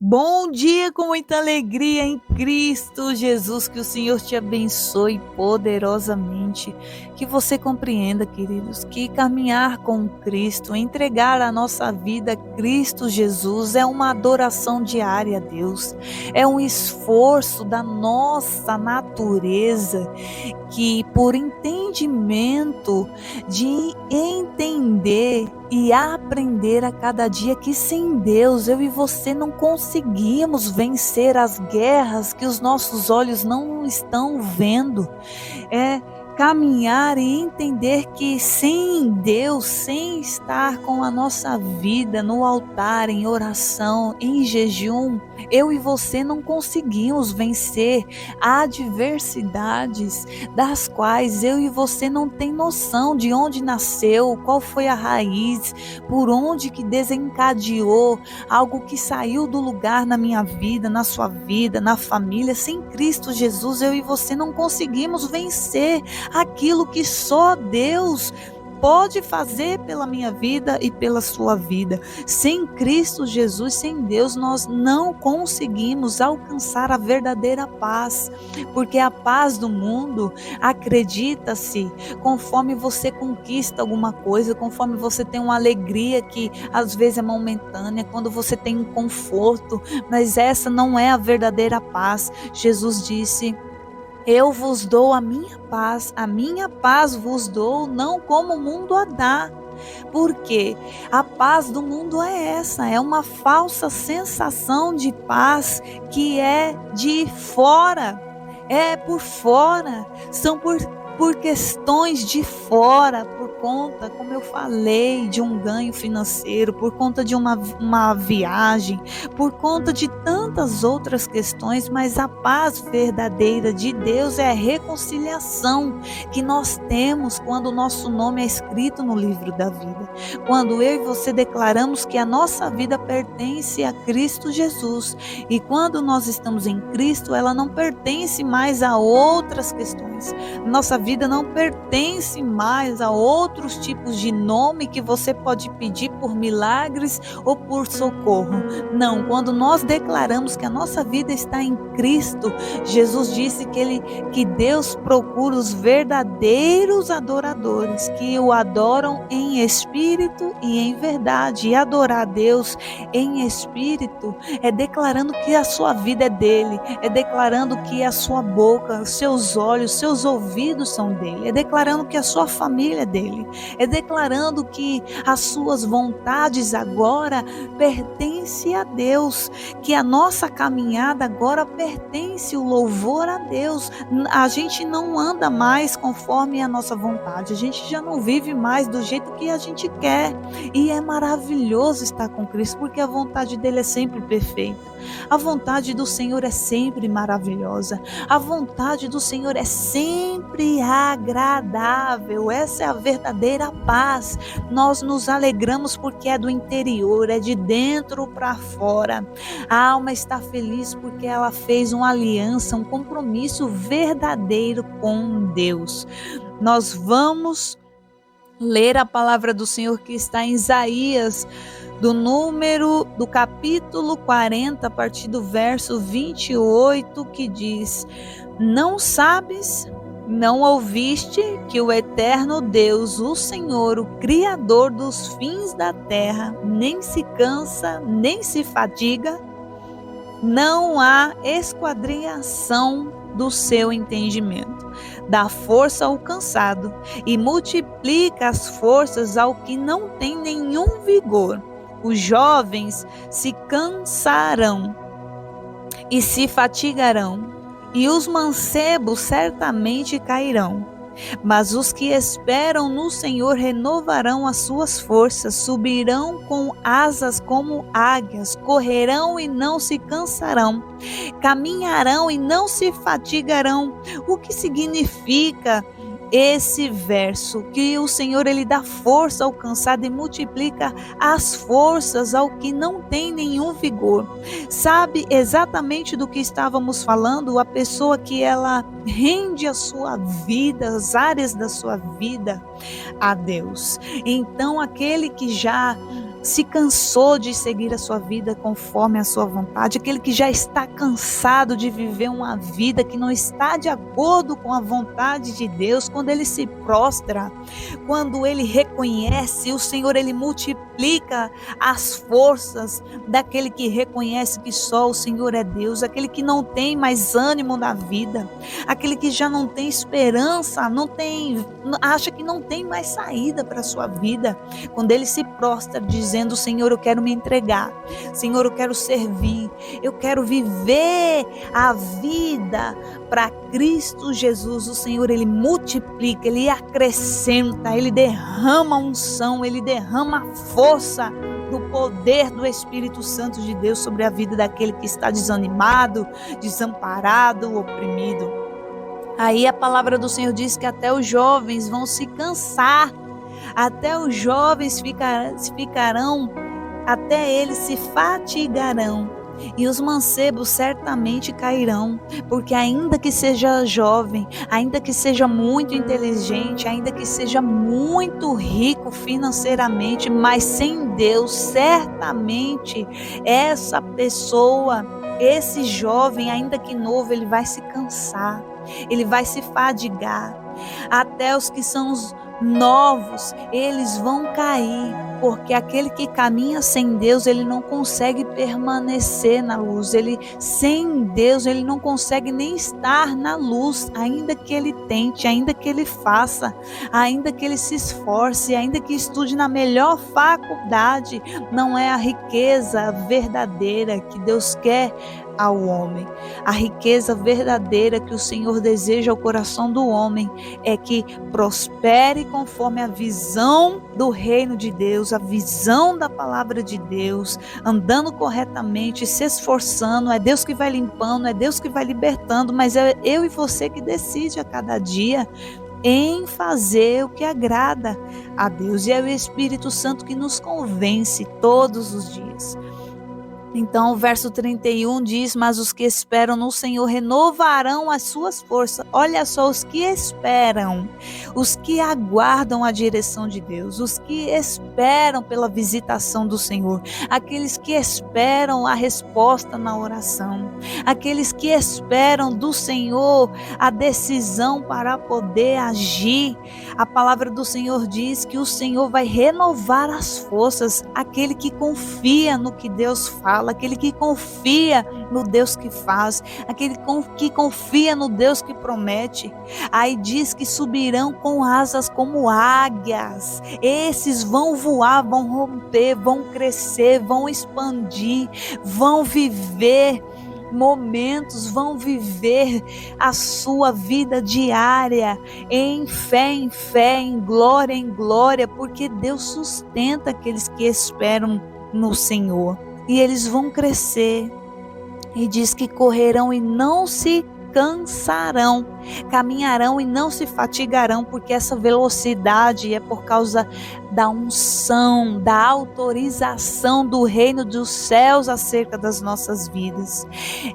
Bom dia com muita alegria em Cristo Jesus, que o Senhor te abençoe poderosamente, que você compreenda, queridos, que caminhar com Cristo, entregar a nossa vida a Cristo Jesus é uma adoração diária a Deus, é um esforço da nossa natureza que por entendimento de entender e aprender a cada dia que sem Deus eu e você não conseguimos vencer as guerras que os nossos olhos não estão vendo. É caminhar e entender que sem Deus, sem estar com a nossa vida no altar, em oração, em jejum, eu e você não conseguimos vencer adversidades das quais eu e você não tem noção de onde nasceu, qual foi a raiz, por onde que desencadeou algo que saiu do lugar na minha vida, na sua vida, na família. Sem Cristo Jesus, eu e você não conseguimos vencer aquilo que só Deus pode fazer pela minha vida e pela sua vida. Sem Cristo Jesus, sem Deus, nós não conseguimos alcançar a verdadeira paz, porque a paz do mundo, acredita-se, conforme você conquista alguma coisa, conforme você tem uma alegria que às vezes é momentânea, quando você tem um conforto, mas essa não é a verdadeira paz. Jesus disse: eu vos dou a minha paz vos dou, não como o mundo a dá. Porque a paz do mundo é essa, é uma falsa sensação de paz que é de fora, é por fora, são por questões de fora, por conta, como eu falei, de um ganho financeiro, por conta de uma viagem, por conta de tantas outras questões, mas a paz verdadeira de Deus é a reconciliação que nós temos quando o nosso nome é escrito no livro da vida. Quando eu e você declaramos que a nossa vida pertence a Cristo Jesus. E quando nós estamos em Cristo, ela não pertence mais a outras questões. Nossa vida não pertence mais a outros tipos de nome que você pode pedir por milagres ou por socorro. Não, quando nós declaramos que a nossa vida está em Cristo, Jesus disse que Deus procura os verdadeiros adoradores, que o adoram em espírito e em verdade. E adorar a Deus em espírito é declarando que a sua vida é dele, é declarando que a sua boca, os seus olhos, seus ouvidos são dele, é declarando que a sua família é dele, é declarando que as suas vontades agora pertencem a Deus, que a nossa caminhada agora pertence o louvor a Deus. A gente não anda mais conforme a nossa vontade, a gente já não vive mais do jeito que a gente quer, e é maravilhoso estar com Cristo, porque a vontade dele é sempre perfeita, a vontade do Senhor é sempre maravilhosa, a vontade do Senhor é sempre agradável. Essa é a verdadeira paz. Nós nos alegramos porque é do interior, é de dentro para fora. A alma está feliz porque ela fez uma aliança, um compromisso verdadeiro com Deus. Nós vamos ler a palavra do Senhor que está em Isaías, do capítulo 40, a partir do verso 28, que diz: não sabes, não ouviste que o eterno Deus, o Senhor, o Criador dos fins da terra, nem se cansa, nem se fadiga? Não há esquadrinhação do seu entendimento. Dá força ao cansado e multiplica as forças ao que não tem nenhum vigor. Os jovens se cansarão e se fatigarão, e os mancebos certamente cairão. Mas os que esperam no Senhor renovarão as suas forças, subirão com asas como águias, correrão e não se cansarão, caminharão e não se fatigarão. O que significa esse verso? Que o Senhor, ele dá força ao cansado e multiplica as forças ao que não tem nenhum vigor. Sabe exatamente do que estávamos falando? A pessoa que ela rende a sua vida, as áreas da sua vida a Deus. Então aquele que já se cansou de seguir a sua vida conforme a sua vontade, aquele que já está cansado de viver uma vida que não está de acordo com a vontade de Deus, quando ele se prostra, quando ele reconhece, o Senhor ele multiplica as forças daquele que reconhece que só o Senhor é Deus, aquele que não tem mais ânimo na vida, aquele que já não tem esperança, acha que não tem mais saída para a sua vida. Quando ele se prostra dizendo: Senhor, eu quero me entregar, Senhor, eu quero servir, eu quero viver a vida para Cristo Jesus, o Senhor ele multiplica, ele acrescenta, ele derrama unção, ele derrama força do poder do Espírito Santo de Deus sobre a vida daquele que está desanimado, desamparado, oprimido. Aí a palavra do Senhor diz que até os jovens vão se cansar, até os jovens ficarão, até eles se fatigarão, e os mancebos certamente cairão, porque ainda que seja jovem, ainda que seja muito inteligente, ainda que seja muito rico financeiramente, mas sem Deus, certamente essa pessoa, esse jovem, ainda que novo, ele vai se cansar, ele vai se fadigar. Até os que são os novos, eles vão cair, porque aquele que caminha sem Deus, ele não consegue permanecer na luz, sem Deus, ele não consegue nem estar na luz, ainda que ele tente, ainda que ele faça, ainda que ele se esforce, ainda que estude na melhor faculdade, não é a riqueza verdadeira que Deus quer ao homem. A riqueza verdadeira que o Senhor deseja ao coração do homem é que prospere conforme a visão do reino de Deus, a visão da palavra de Deus, andando corretamente, se esforçando. É Deus que vai limpando, é Deus que vai libertando, mas é eu e você que decide a cada dia em fazer o que agrada a Deus, e é o Espírito Santo que nos convence todos os dias. Então o verso 31 diz: mas os que esperam no Senhor renovarão as suas forças. Olha só, os que esperam, os que aguardam a direção de Deus, os que esperam pela visitação do Senhor, aqueles que esperam a resposta na oração, aqueles que esperam do Senhor a decisão para poder agir. A palavra do Senhor diz que o Senhor vai renovar as forças, aquele que confia no que Deus fala, aquele que confia no Deus que faz, aquele que confia no Deus que promete. Aí diz que subirão com asas como águias. Esses vão voar, vão romper, vão crescer, vão expandir, vão viver momentos, vão viver a sua vida diária em fé, em glória, porque Deus sustenta aqueles que esperam no Senhor. E eles vão crescer, e diz que correrão e não se cansarão, caminharão e não se fatigarão, porque essa velocidade é por causa da unção, da autorização do reino dos céus acerca das nossas vidas.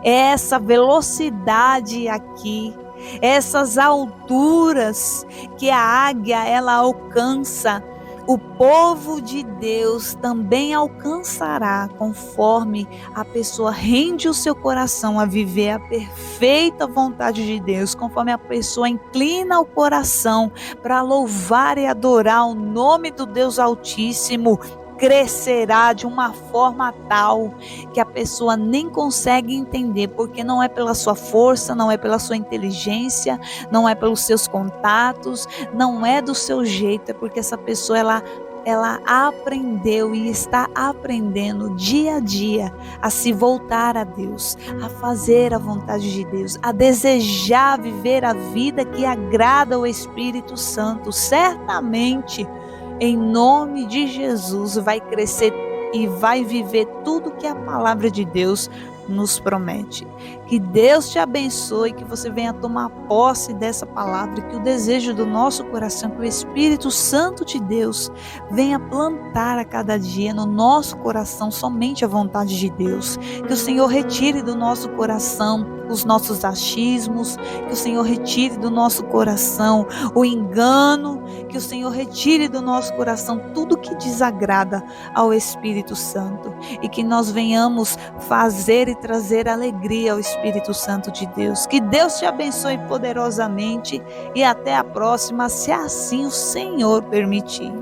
Essa velocidade aqui, essas alturas que a águia ela alcança, o povo de Deus também alcançará, conforme a pessoa rende o seu coração a viver a perfeita vontade de Deus, conforme a pessoa inclina o coração para louvar e adorar o nome do Deus Altíssimo. Crescerá de uma forma tal que a pessoa nem consegue entender, porque não é pela sua força, não é pela sua inteligência, não é pelos seus contatos, não é do seu jeito, é porque essa pessoa ela aprendeu e está aprendendo dia a dia a se voltar a Deus, a fazer a vontade de Deus, a desejar viver a vida que agrada ao Espírito Santo. Certamente, em nome de Jesus, vai crescer e vai viver tudo que a palavra de Deus nos promete. Que Deus te abençoe, que você venha tomar posse dessa palavra, que o desejo do nosso coração, que o Espírito Santo de Deus venha plantar a cada dia no nosso coração somente a vontade de Deus. Que o Senhor retire do nosso coração os nossos achismos, que o Senhor retire do nosso coração o engano, que o Senhor retire do nosso coração tudo que desagrada ao Espírito Santo e que nós venhamos fazer e trazer alegria ao Espírito Santo de Deus. Que Deus te abençoe poderosamente e até a próxima, se assim o Senhor permitir.